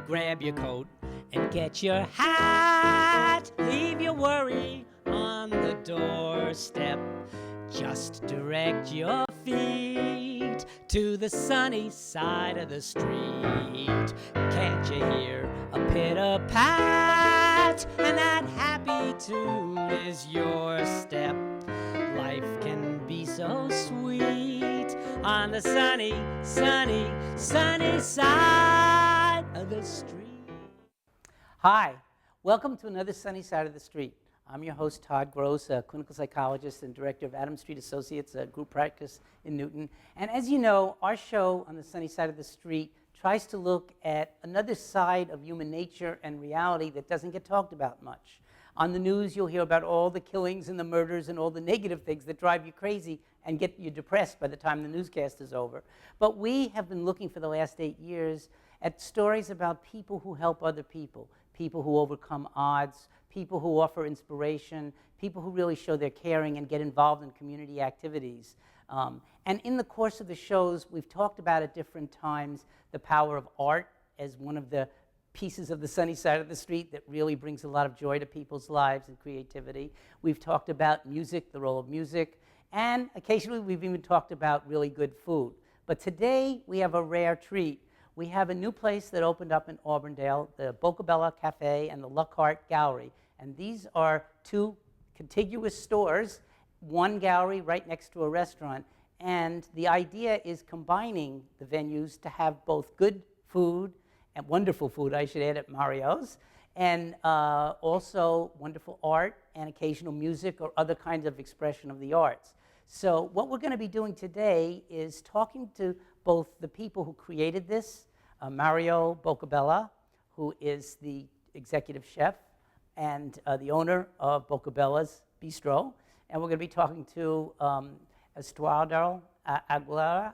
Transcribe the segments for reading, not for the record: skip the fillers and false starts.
grab your coat and get your hat. Leave your worry on the doorstep. Just direct your feet to the sunny side of the street. Can't you hear a pitter-pat? And that happy tune is your step. Life can be so sweet on the sunny, sunny, sunny side of the street. Hi, welcome to another Sunny Side of the Street. I'm your host, Todd Gross, a clinical psychologist and director of Adams Street Associates, a group practice in Newton. And as you know, our show on the Sunny Side of the Street tries to look at another side of human nature and reality that doesn't get talked about much. On the news, you'll hear about all the killings and the murders and all the negative things that drive you crazy and get you depressed by the time the newscast is over. But we have been looking for the last 8 years at stories about people who help other people, people who overcome odds, people who offer inspiration, people who really show their caring and get involved in community activities. And in the course of the shows, we've talked about at different times the power of art as one of the pieces of the sunny side of the street that really brings a lot of joy to people's lives and creativity. We've talked about music, the role of music, and occasionally we've even talked about really good food. But today we have a rare treat. We have a new place that opened up in Auburndale, the Boccabella Cafe and the Luckart Gallery. And these are two contiguous stores, one gallery right next to a restaurant. And the idea is combining the venues to have both good food and wonderful food, I should add, at Mario's, and also wonderful art and occasional music or other kinds of expression of the arts. So what we're going to be doing today is talking to both the people who created this, Mario Boccabella, who is the executive chef and the owner of Boccabella's Bistro, and we're going to be talking to Estuardo Agular,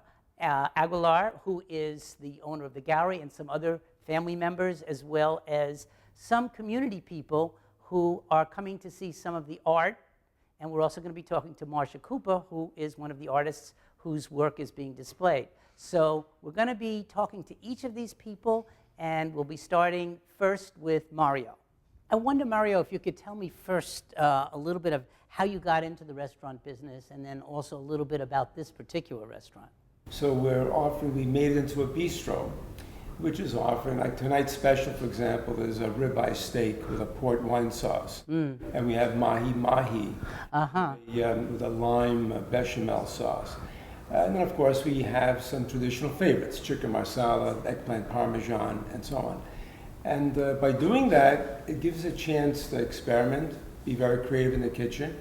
who is the owner of the gallery, and some other family members, as well as some community people who are coming to see some of the art. And we're also going to be talking to Marcia Cooper, who is one of the artists whose work is being displayed. So we're going to be talking to each of these people, and we'll be starting first with Mario. I wonder, Mario, if you could tell me first a little bit of how you got into the restaurant business, and then also a little bit about this particular restaurant. So we made it into a bistro, which is offering, like tonight's special, for example, is a ribeye steak with a port wine sauce. And we have mahi-mahi with a lime bechamel sauce. And then, of course, we have some traditional favorites, chicken marsala, eggplant parmesan, and so on. And by doing that, it gives a chance to experiment, be very creative in the kitchen,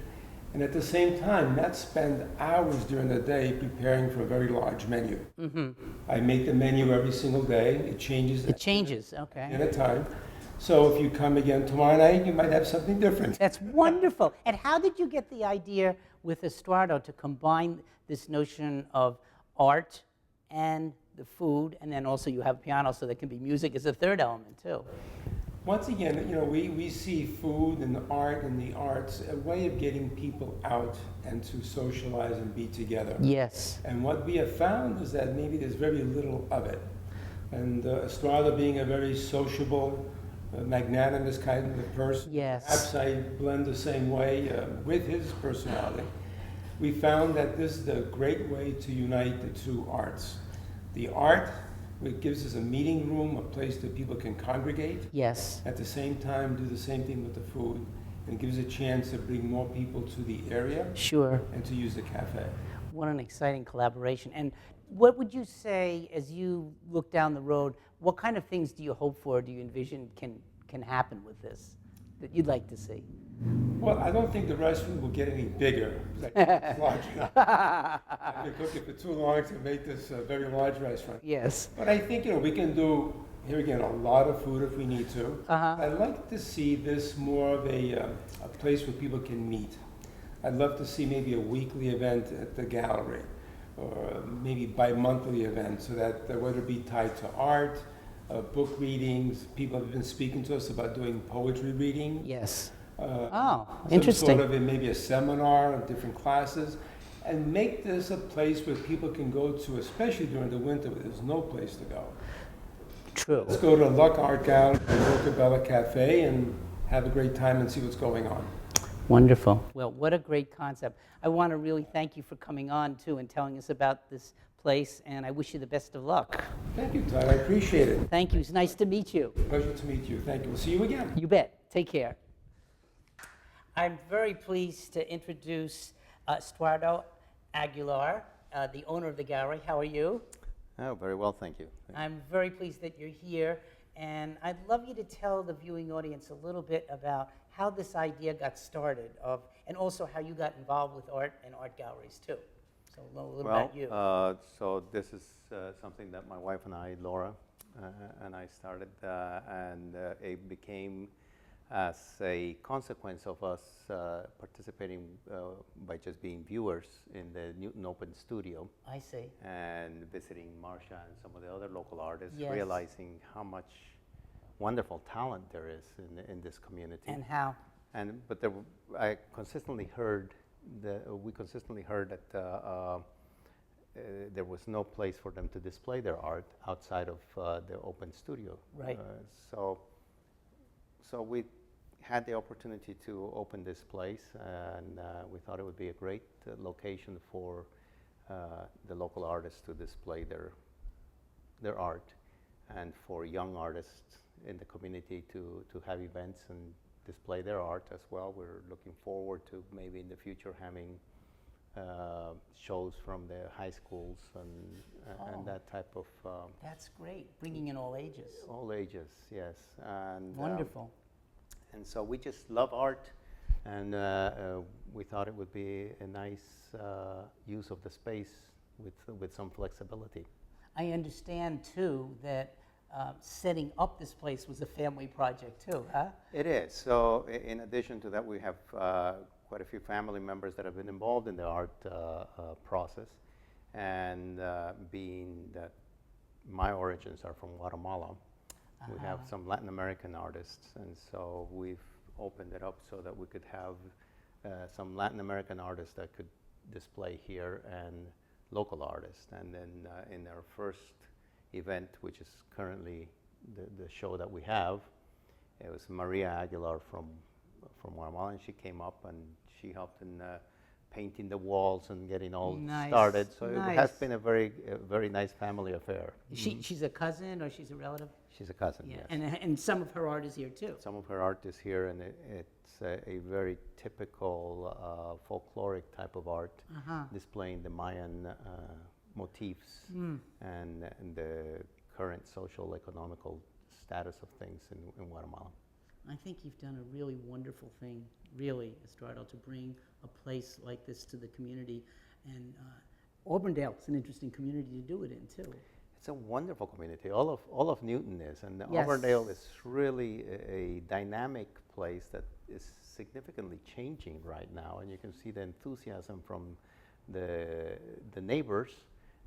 and at the same time, not spend hours during the day preparing for a very large menu. I make the menu every single day. It changes. It changes, okay. At a time. So if you come again tomorrow night, you might have something different. That's wonderful. And how did you get the idea with Estuardo to combine this notion of art and the food, and then also you have piano, so there can be music as a third element too? Once again, we see food and art and the arts a way of getting people out and to socialize and be together. Yes. And what we have found is that maybe there's very little of it. And Estuardo being a very sociable, magnanimous kind of person, yes. Perhaps I blend the same way with his personality. We found that this is a great way to unite the two arts. The art, it gives us a meeting room, a place that people can congregate. Yes. At the same time, do the same thing with the food. And it gives a chance to bring more people to the area. Sure. And to use the cafe. What an exciting collaboration. And what would you say, as you look down the road, what kind of things do you hope for, do you envision can happen with this, that you'd like to see? Well, I don't think the restaurant will get any bigger. It's large enough. I've been cooking for too long to make this a very large restaurant. Yes. But I think we can do, here again, a lot of food if we need to. I'd like to see this more of a place where people can meet. I'd love to see maybe a weekly event at the gallery, or maybe bi-monthly event, so that whether it be tied to art, book readings. People have been speaking to us about doing poetry reading. Yes. Interesting. Some sort of maybe a seminar on different classes, and make this a place where people can go to, especially during the winter where there's no place to go. True. Let's go to Luckart down at Boccabella Cafe and have a great time and see what's going on. Wonderful. Well, what a great concept. I want to really thank you for coming on, too, and telling us about this place, and I wish you the best of luck. Thank you, Todd. I appreciate it. Thank you. It's nice to meet you. Pleasure to meet you. Thank you. We'll see you again. You bet. Take care. I'm very pleased to introduce Estuardo Agular, the owner of the gallery. How are you? Oh, very well, thank you. I'm very pleased that you're here, and I'd love you to tell the viewing audience a little bit about how this idea got started, and also how you got involved with art and art galleries too. So a little about you. So this is something that my wife and I, Laura, and I started, and it became as a consequence of us participating by just being viewers in the Newton Open Studio. I see. And visiting Marcia and some of the other local artists, Yes. realizing how much wonderful talent there is in this community. And how? But I consistently heard we consistently heard that there was no place for them to display their art outside of the open studio. Right. So we had the opportunity to open this place, and we thought it would be a great location for the local artists to display their art, and for young artists in the community to have events and display their art as well. We're looking forward to maybe in the future having shows from the high schools and that type of That's great, bringing in all ages. all ages, yes. And Wonderful. and so we just love art, and we thought it would be a nice use of the space with some flexibility. I understand too that setting up this place was a family project too, huh? It is. So in addition to that, we have quite a few family members that have been involved in the art process, and being that my origins are from Guatemala, we have some Latin American artists, and so we've opened it up so that we could have some Latin American artists that could display here and local artists. And then in our first event, which is currently the show that we have, it was Marcia Agular from Guatemala, and she came up and she helped in painting the walls and getting all started. So it has been a very nice family affair. She's a cousin or she's a relative? She's a cousin, Yeah, yes. and some of her art is here too. Some of her art is here, and it's a very typical folkloric type of art, displaying the Mayan motifs and the current social economical status of things in Guatemala. I think you've done a really wonderful thing, really, Estuardo, to bring a place like this to the community. And Auburndale is an interesting community to do it in too. It's a wonderful community. All of Newton is, and Yes. Auburndale is really a dynamic place that is significantly changing right now, and you can see the enthusiasm from the neighbors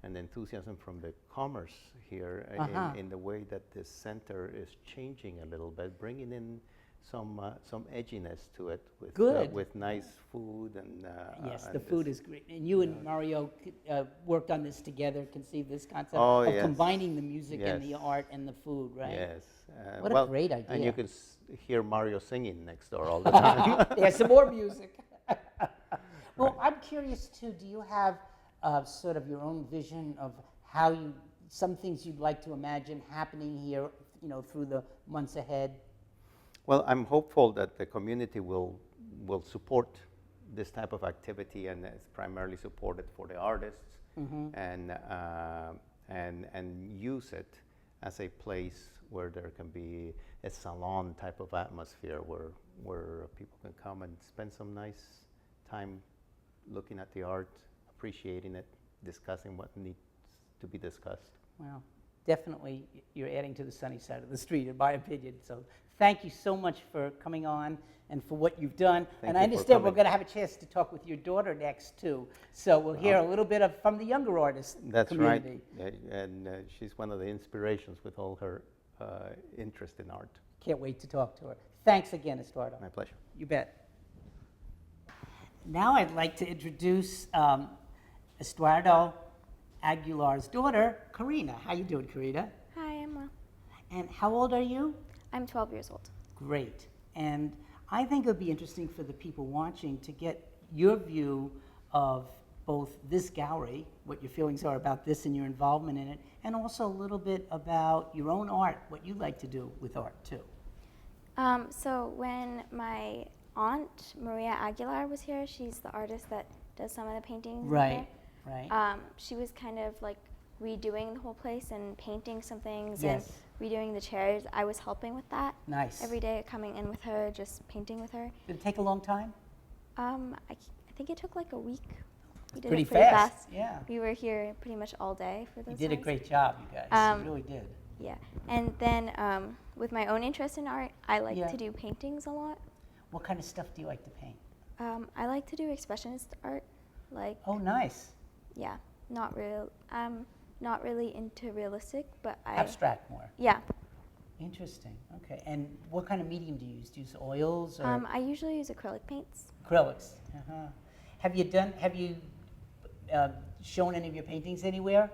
and the enthusiasm from the commerce here in the way that this center is changing a little bit, bringing in some edginess to it with nice food and Yes, and the food is great. And you and Mario worked on this together, conceived this concept Oh, of yes. combining the music and the Yes. art and the food, right? Yes. What a great idea. And you can hear Mario singing next door all the time. There's some more music. Well, I'm curious too, do you have sort of your own vision of how some things you'd like to imagine happening here, through the months ahead? Well, I'm hopeful that the community will support this type of activity, and it's primarily supported for the artists, and use it as a place where there can be a salon type of atmosphere where people can come and spend some nice time looking at the art, appreciating it, discussing what needs to be discussed. Well, definitely you're adding to the sunny side of the street, in my opinion. So thank you so much for coming on and for what you've done. And I understand we're going to have a chance to talk with your daughter next, too. So we'll hear a little bit from the younger artist community. Right. And she's one of the inspirations with all her interest in art. Can't wait to talk to her. Thanks again, Estuardo. My pleasure. You bet. Now I'd like to introduce Estuardo Aguilar's daughter, Karina. How you doing, Karina? Hi, I'm well. And how old are you? I'm 12 years old. Great. And I think it would be interesting for the people watching to get your view of both this gallery, what your feelings are about this and your involvement in it, and also a little bit about your own art, what you like to do with art too. So when my aunt, Marcia Aguilar, was here, she's the artist that does some of the paintings. Right, right. She was kind of like redoing the whole place and painting some things Yes. and redoing the chairs. I was helping with that. Nice. Every day coming in with her, just painting with her. Did it take a long time? I think it took like a week. We did Pretty it pretty fast, yeah. We were here pretty much all day for those You did a times. great job, you guys. You really did. Yeah, and then with my own interest in art, I like Yeah. to do paintings a lot. What kind of stuff do you like to paint? I like to do expressionist art, like Oh, nice. yeah, not real. Not really into realistic, but Abstract more. Yeah. Interesting. Okay. And what kind of medium do you use? Do you use oils or I usually use acrylic paints. acrylics? Uh-huh. Have you shown any of your paintings anywhere?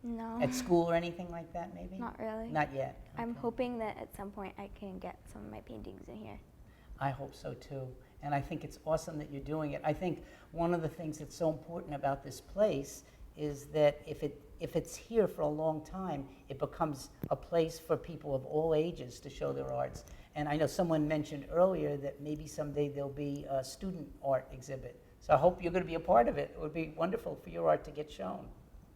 No. At school or anything like that, maybe? Not really. Not yet. I'm Okay. hoping that at some point I can get some of my paintings in here. I hope so too. And I think it's awesome that you're doing it. I think one of the things that's so important about this place is that if it's here for a long time, it becomes a place for people of all ages to show their arts. And I know someone mentioned earlier that maybe someday there'll be a student art exhibit. So I hope you're going to be a part of it. It would be wonderful for your art to get shown.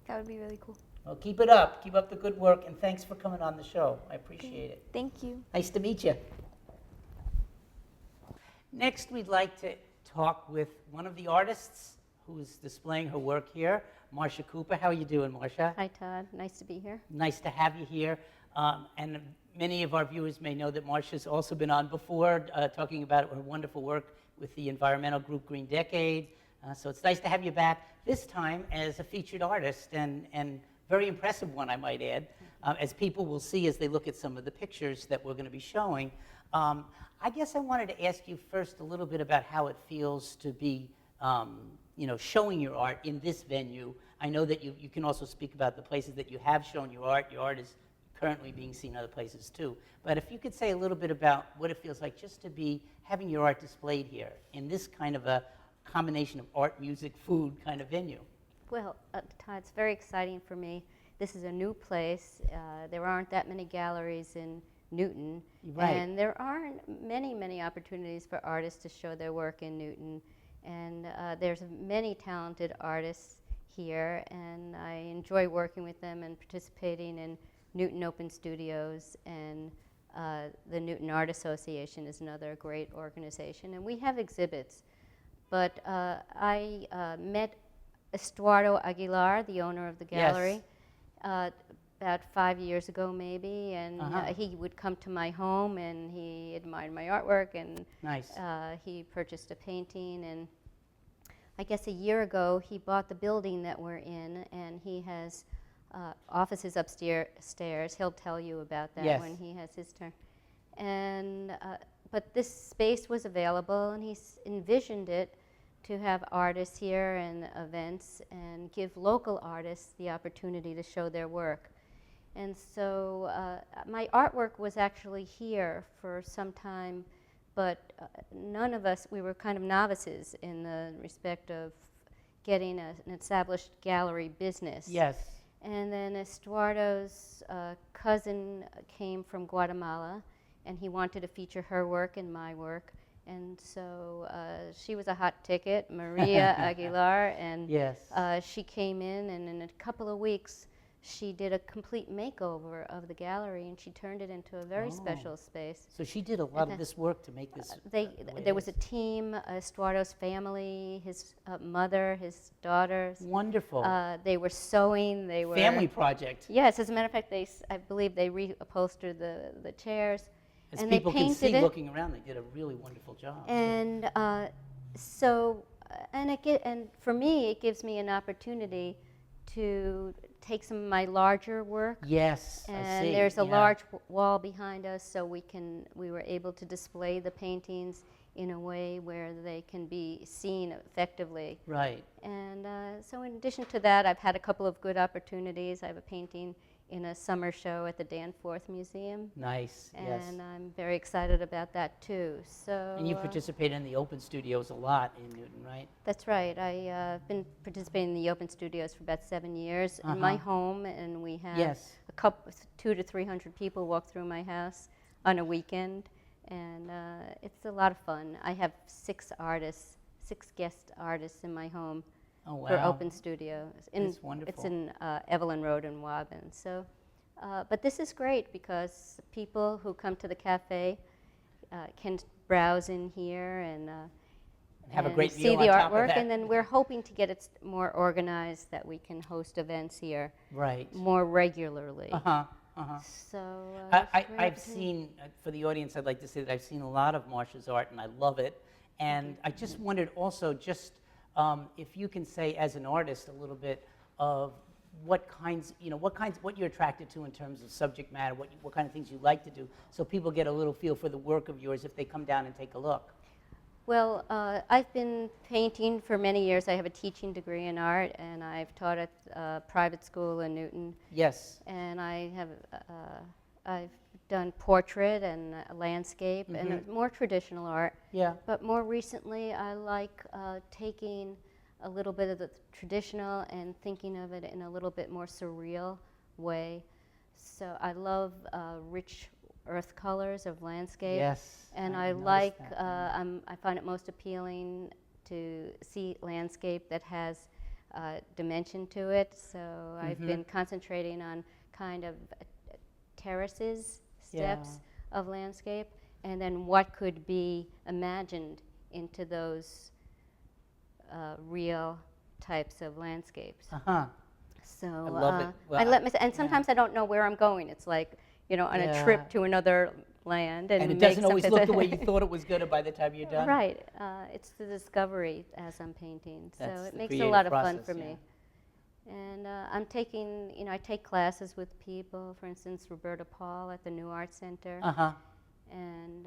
That would be really cool. Well, keep it up. Keep up the good work. And thanks for coming on the show. I appreciate it. Thank you. Nice to meet you. Next, we'd like to talk with one of the artists who's displaying her work here, Marcia Cooper. How are you doing, Marcia? Hi, Todd. Nice to be here. Nice to have you here. And many of our viewers may know that Marcia's also been on before, talking about her wonderful work with the environmental group Green Decade. So it's nice to have you back, this time as a featured artist, and very impressive one, I might add, as people will see as they look at some of the pictures that we're going to be showing. I guess I wanted to ask you first a little bit about how it feels to be showing your art in this venue. I know that you can also speak about the places that you have shown your art. Your art is currently being seen other places too. But if you could say a little bit about what it feels like just to be having your art displayed here in this kind of a combination of art, music, food kind of venue. Well, Todd, it's very exciting for me. This is a new place. There aren't that many galleries in Newton. Right. And there aren't many opportunities for artists to show their work in Newton. And there's many talented artists here, and I enjoy working with them and participating in Newton Open Studios, and the Newton Art Association is another great organization. And we have exhibits. But I met Estuardo Aguilar, the owner of the gallery, about 5 years ago maybe, and he would come to my home and he admired my artwork, and Nice. He purchased a painting, and I guess a year ago he bought the building that we're in, and he has offices upstairs. He'll tell you about that Yes. when he has his turn. And but this space was available, and he's envisioned it to have artists here and events and give local artists the opportunity to show their work. And so my artwork was actually here for some time, but none of us, we were kind of novices in the respect of getting an established gallery business. Yes. And then Estuardo's cousin came from Guatemala, and he wanted to feature her work and my work. And so she was a hot ticket, Marcia Aguilar, and Yes. she came in, and in a couple of weeks, she did a complete makeover of the gallery, and she turned it into a very special space. So she did a lot of this work to make this. There was a team, Estuardo's family, his mother, his daughters. Wonderful. They were sewing. They were Family project. Yes, as a matter of fact, I believe they reupholstered the chairs. As and people they can painted see it. looking around, they did a really wonderful job. And and for me, it gives me an opportunity to take some of my larger work. Yes, I And see. there's a Yeah. large wall behind us, so we were able to display the paintings in a way where they can be seen effectively. Right. And so in addition to that, I've had a couple of good opportunities. I have a painting in a summer show at the Danforth Museum. Nice, yes. And I'm very excited about that too. So. And you participate in the open studios a lot in Newton, right? That's right. I've been participating in the open studios for about 7 years in my home, and we have Yes. a couple, 200 to 300 people walk through my house on a weekend, and it's a lot of fun. I have 6 guest artists in my home for open studio. That's wonderful. It's in Evelyn Road in Woburn. So, but this is great because people who come to the cafe can browse in here and have a great see view the on top of artwork, that. and then we're hoping to get it more organized, that we can host events here Right. more regularly. Uh-huh, uh-huh. So it's a great I've opportunity. seen, for the audience, I'd like to say that I've seen a lot of Marcia's art, and I love it. And I just wondered also, just if you can say, as an artist, a little bit of what you're attracted to in terms of subject matter, what kind of things you like to do, so people get a little feel for the work of yours if they come down and take a look. Well, I've been painting for many years. I have a teaching degree in art, and I've taught at a private school in Newton. Yes. And I've done portrait and landscape and more traditional art. Yeah. But more recently, I like taking a little bit of the traditional and thinking of it in a little bit more surreal way. So I love rich earth colors of landscape. Yes. And I I noticed like, that. I find it most appealing to see landscape that has dimension to it. So I've been concentrating on kind of terraces, steps of landscape, and then what could be imagined into those real types of landscapes. Uh-huh. So I love it. Well, I let myself, and sometimes I don't know where I'm going. It's like, on a trip to another land, and And it make doesn't always something look the way you thought it was going to by the time you're done. Right. It's the discovery as I'm painting. That's so it the makes it a creative lot of fun process, for me. And I'm taking, I take classes with people, for instance, Roberta Paul at the New Art Center. Uh-huh. And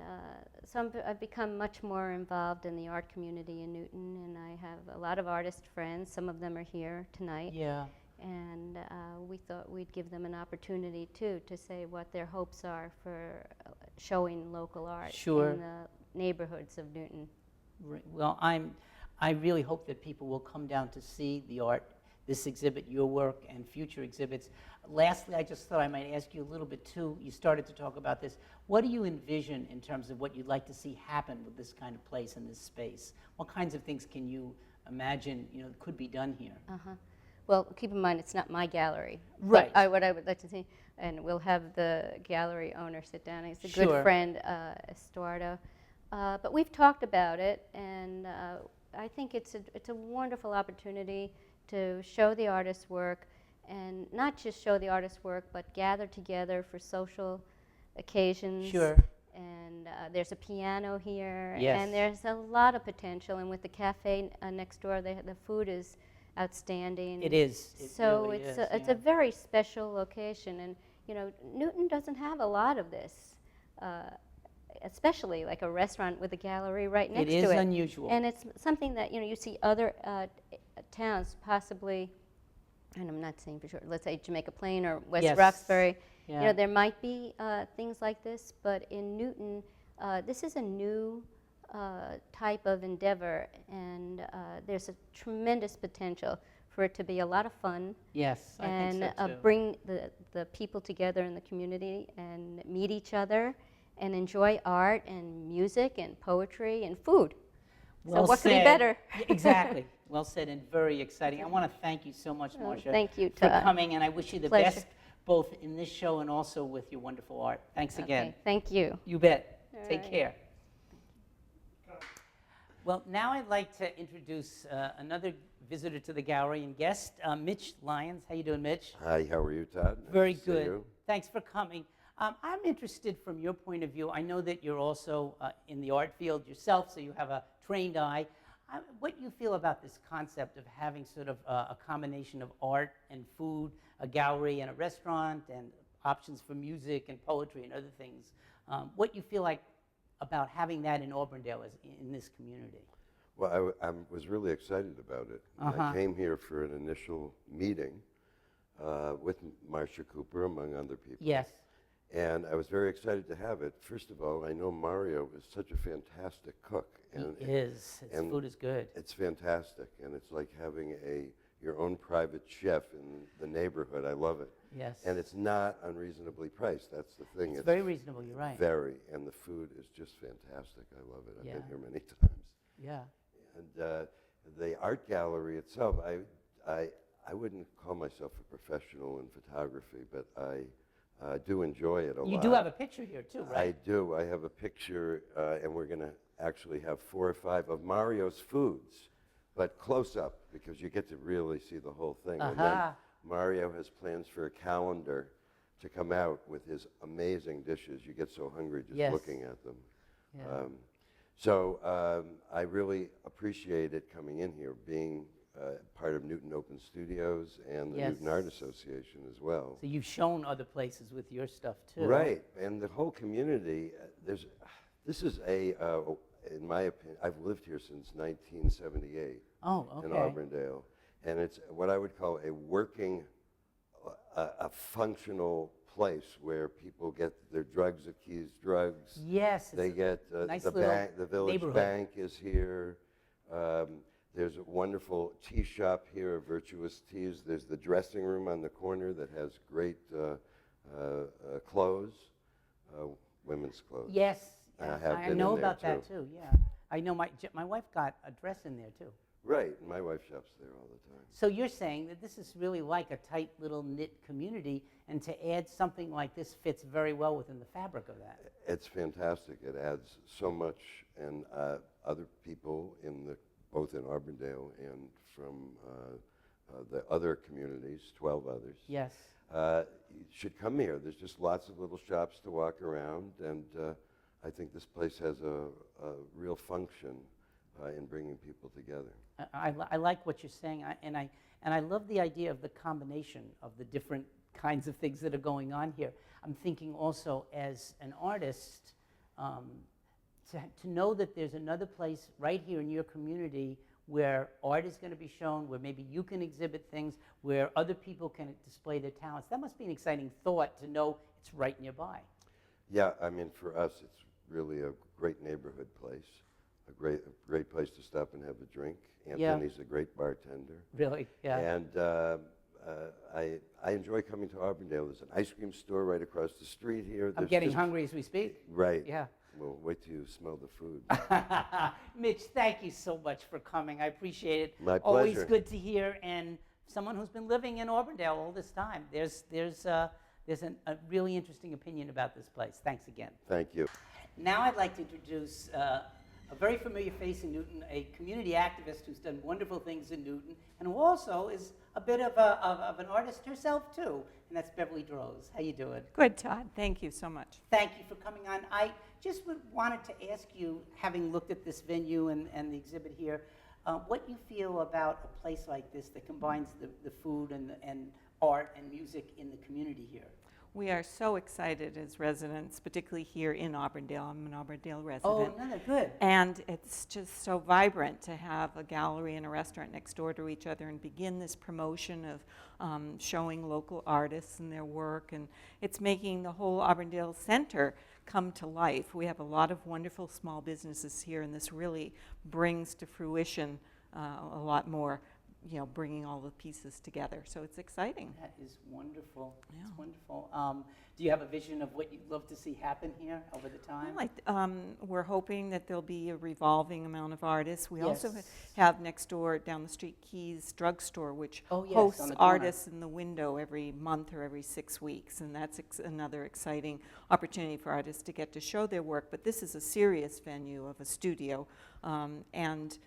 so I've become much more involved in the art community in Newton, and I have a lot of artist friends. Some of them are here tonight. Yeah. And we thought we'd give them an opportunity, too, to say what their hopes are for showing local art in the neighborhoods of Newton. Well, I really hope that people will come down to see the art, this exhibit, your work, and future exhibits. Lastly, I just thought I might ask you a little bit, too. You started to talk about this. What do you envision in terms of what you'd like to see happen with this kind of place and this space? What kinds of things can you imagine, could be done here? Well, keep in mind, it's not my gallery. Right. But what I would like to see, and we'll have the gallery owner sit down. He's a Sure. good friend, Estuardo. But we've talked about it, and I think it's a wonderful opportunity to show the artist's work, and not just show the artist's work, but gather together for social occasions. Sure. And there's a piano here, Yes. and there's a lot of potential. And with the cafe next door, the food is outstanding. It is. It So really it's is, it's a very special location, and Newton doesn't have a lot of this, especially like a restaurant with a gallery right next to it. It is unusual. And it's something that you see other towns possibly, and I'm not saying for sure. Let's say Jamaica Plain or West Yes. Roxbury. Yeah. There might be things like this, but in Newton, this is a new type of endeavor, and there's a tremendous potential for it to be a lot of fun. Yes, I and think so, too. bring the people together in the community and meet each other and enjoy art and music and poetry and food. Well so what could be said. better? Yeah, exactly. Well said and very exciting. I want to thank you so much, Oh, Marcia, thank you, for Todd. coming, and I wish you the Pleasure. best both in this show and also with your wonderful art. Thanks again. Okay, thank you. You bet. All Take right. care. Well, now I'd like to introduce another visitor to the gallery and guest, Mitch Lyons. How you doing, Mitch? Hi, how are you, Todd? Nice Very to see good. you. Thanks for coming. I'm interested from your point of view. I know that you're also in the art field yourself, so you have a trained eye. What do you feel about this concept of having sort of a combination of art and food, a gallery and a restaurant, and options for music and poetry and other things? What you feel like about having that in Auburndale in this community? Well, I was really excited about it. Uh-huh. I came here for an initial meeting with Marcia Cooper, among other people. Yes. And I was very excited to have it. First of all, I know Mario is such a fantastic cook. And He is. His and food is good. It's fantastic, and it's like having your own private chef in the neighborhood. I love it. Yes. And it's not unreasonably priced. That's the thing. It's very reasonable, you're right. Very, and the food is just fantastic. I love it. I've Yeah. been here many times. Yeah. And the art gallery itself, I wouldn't call myself a professional in photography, but I do enjoy it a lot. You do have a picture here, too, I right? do. I have a picture, and we're going to actually have 4 or 5 of Mario's foods, but close up, because you get to really see the whole thing. And then Mario has plans for a calendar to come out with his amazing dishes. You get so hungry just looking at them. Yeah. So I really appreciate it coming in here, being part of Newton Open Studios and the Newton Art Association as well. So you've shown other places with your stuff, too. Right, and the whole community, this is in my opinion, I've lived here since 1978 in Auburndale, and it's what I would call a working, a functional place where people get their drugs, accused drugs. Yes. They get nice the village bank is here. There's a wonderful tea shop here, Virtuous Teas. There's the dressing room on the corner that has great clothes, women's clothes. Yes. I know about that, too, yeah. I know my wife got a dress in there, too. Right, my wife shops there all the time. So you're saying that this is really like a tight little knit community, and to add something like this fits very well within the fabric of that. It's fantastic. It adds so much, and other people both in Auburndale and from the other communities, 12 others. Yes. You should come here. There's just lots of little shops to walk around, and I think this place has a real function in bringing people together. I like what you're saying, and I love the idea of the combination of the different kinds of things that are going on here. I'm thinking also as an artist, to know that there's another place right here in your community where art is going to be shown, where maybe you can exhibit things, where other people can display their talents. That must be an exciting thought to know it's right nearby. Yeah, I mean, for us, it's really a great neighborhood place, a great place to stop and have a drink. Anthony's a great bartender. Really, yeah. And I enjoy coming to Auburndale. There's an ice cream store right across the street here. I'm getting hungry as we speak. Right. Yeah. Well, wait till you smell the food. Mitch, thank you so much for coming. I appreciate it. My pleasure. Always good to hear, and someone who's been living in Auburndale all this time. There's a really interesting opinion about this place. Thanks again. Thank you. Now I'd like to introduce a very familiar face in Newton, a community activist who's done wonderful things in Newton, and who also is a bit of an artist herself, too, and that's Beverly Droz. How you doing? Good, Todd. Thank you so much. Thank you for coming on. I just wanted to ask you, having looked at this venue and the exhibit here, what you feel about a place like this that combines the food and art and music in the community here. We are so excited as residents, particularly here in Auburndale. I'm an Auburndale resident. Oh, no, good. And it's just so vibrant to have a gallery and a restaurant next door to each other and begin this promotion of showing local artists and their work. And it's making the whole Auburndale Center come to life. We have a lot of wonderful small businesses here, and this really brings to fruition a lot more, bringing all the pieces together. So it's exciting. That is wonderful. Yeah. It's wonderful. Do you have a vision of what you'd love to see happen here over the time? We're hoping that there'll be a revolving amount of artists. We also Yes. have next door, down the street, Keys Drugstore, which Oh, yes, hosts on the corner. artists in the window every month or every 6 weeks. And that's another exciting opportunity for artists to get to show their work. But this is a serious venue of a studio and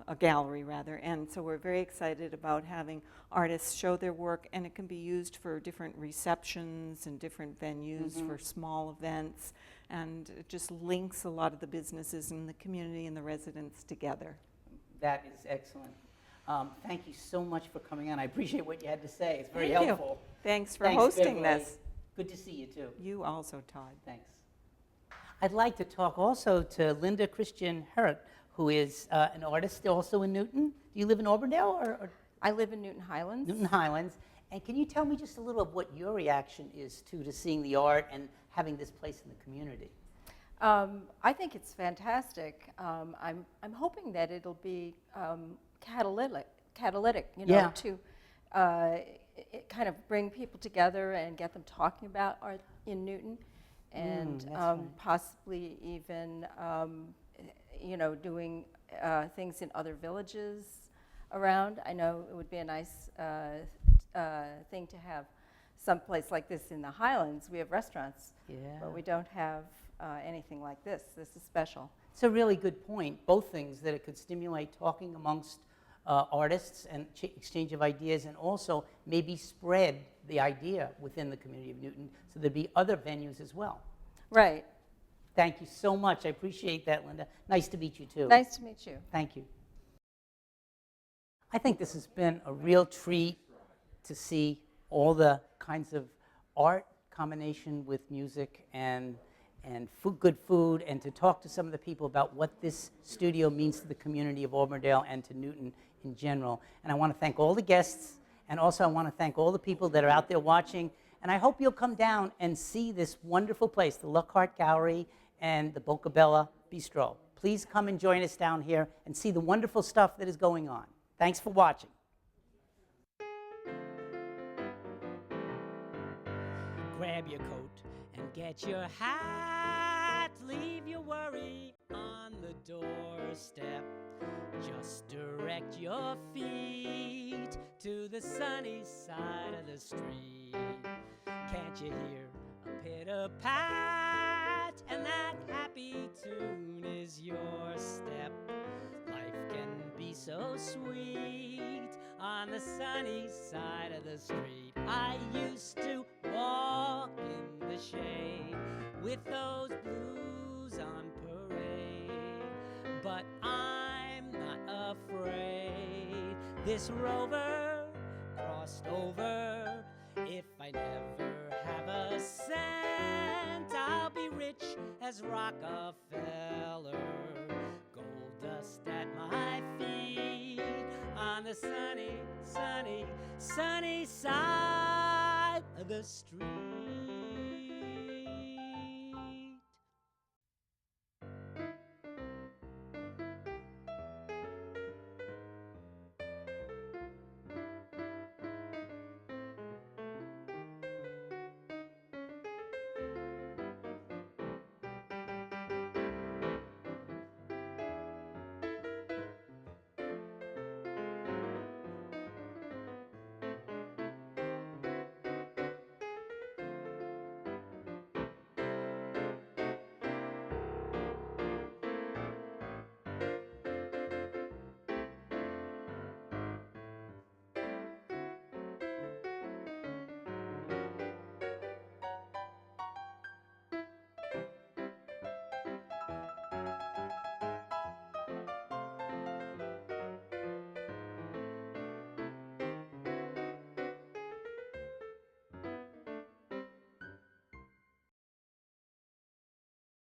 a gallery rather, and so we're very excited about having artists show their work, and it can be used for different receptions and different venues for small events, and it just links a lot of the businesses in the community and the residents together. That is excellent. Thank you so much for coming on. I appreciate what you had to say. It's very Thank you. helpful. Thanks for Thanks, hosting Beverly. this. Good to see you, too. You also, Todd. Thanks. I'd like to talk also to Linda Christian Herrick, who is an artist also in Newton. Do you live in Auburndale or I live in Newton Highlands. Newton Highlands? And can you tell me just a little of what your reaction is to seeing the art and having this place in the community? I think it's fantastic. I'm hoping that it'll be catalytic, you know, to kind of bring people together and get them talking about art in Newton, and possibly even, you know, doing things in other villages around. I know it would be a nice thing to have someplace like this in the Highlands. We have restaurants, but we don't have anything like this. This is special. It's a really good point. Both things, that it could stimulate talking amongst artists and exchange of ideas, and also maybe spread the idea within the community of Newton, so there'd be other venues as well. Right. Thank you so much. I appreciate that, Linda. Nice to meet you, too. Nice to meet you. Thank you. I think this has been a real treat to see all the kinds of art combination with music and good food, and to talk to some of the people about what this studio means to the community of Auburndale and to Newton in general. And I want to thank all the guests, and also I want to thank all the people that are out there watching. And I hope you'll come down and see this wonderful place, the Luckart Gallery and the Boccabella Bistro. Please come and join us down here and see the wonderful stuff that is going on. Thanks for watching. Grab your coat and get your hat. Leave your worry on the doorstep. Just direct your feet to the sunny side of the street. Can't you hear a pitter-pat? And that happy tune is your step. Life can be so sweet on the sunny side of the street. I used to walk in the shade with those blues on parade, but I'm not afraid. This rover crossed over. If I never have a cent, I'll be rich as Rockefeller. Gold dust at my feet on the sunny, sunny, sunny side of the street.